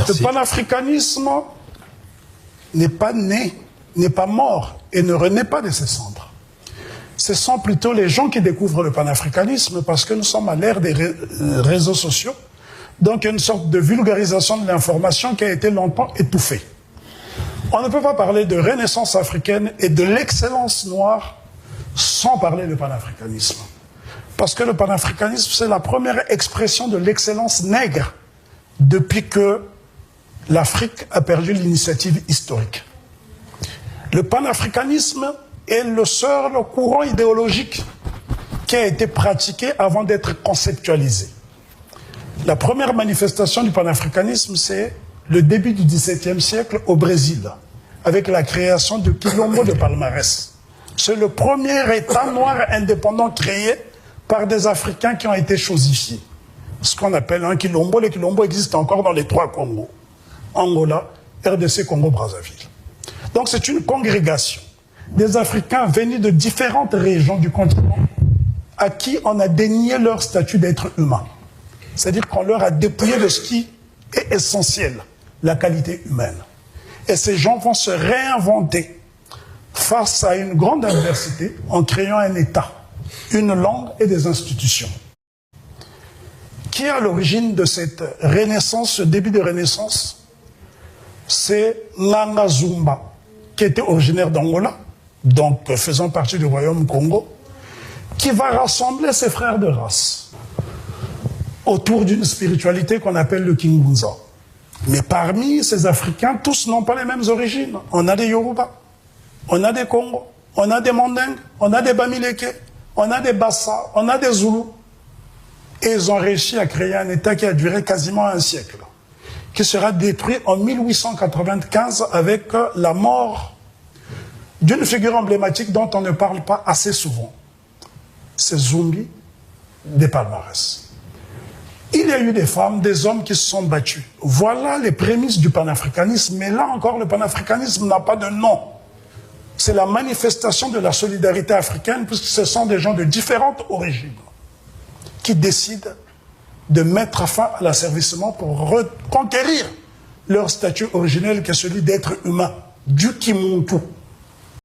Merci. Le panafricanisme n'est pas né, n'est pas mort et ne renaît pas de ses cendres. Ce sont plutôt les gens qui découvrent le panafricanisme parce que nous sommes à l'ère des réseaux sociaux. Donc une sorte de vulgarisation de l'information qui a été longtemps étouffée. On ne peut pas parler de renaissance africaine et de l'excellence noire sans parler de panafricanisme. Parce que le panafricanisme, c'est la première expression de l'excellence nègre depuis que l'Afrique a perdu l'initiative historique. Le panafricanisme est le seul courant idéologique qui a été pratiqué avant d'être conceptualisé. La première manifestation du panafricanisme, c'est le début du XVIIe siècle au Brésil, avec la création du Quilombo de Palmarès. C'est le premier État noir indépendant créé par des Africains qui ont été chosifiés. Ce qu'on appelle un Quilombo. Les Quilombos existent encore dans les 3 Congos. Angola, RDC, Congo-Brazzaville. Donc c'est une congrégation des Africains venus de différentes régions du continent à qui on a dénié leur statut d'être humain. C'est-à-dire qu'on leur a dépouillé de ce qui est essentiel, la qualité humaine. Et ces gens vont se réinventer face à une grande adversité en créant un État, une langue et des institutions. Qui est à l'origine de cette renaissance, ce début de renaissance? C'est Nganga Zumba, qui était originaire d'Angola, donc faisant partie du royaume Congo, qui va rassembler ses frères de race autour d'une spiritualité qu'on appelle le Kingunza. Mais parmi ces Africains, tous n'ont pas les mêmes origines. On a des Yoruba, on a des Congo, on a des Mandingues, on a des Bamileke, on a des Bassa, on a des Zoulous. Et ils ont réussi à créer un État qui a duré quasiment un siècle, qui sera détruit en 1895 avec la mort d'une figure emblématique dont on ne parle pas assez souvent. C'est Zumbi des Palmarès. Il y a eu des femmes, des hommes qui se sont battus. Voilà les prémices du panafricanisme. Mais là encore, le panafricanisme n'a pas de nom. C'est la manifestation de la solidarité africaine, puisque ce sont des gens de différentes origines qui décident de mettre fin à l'asservissement pour reconquérir leur statut originel qui est celui d'être humain, du Kimuntu.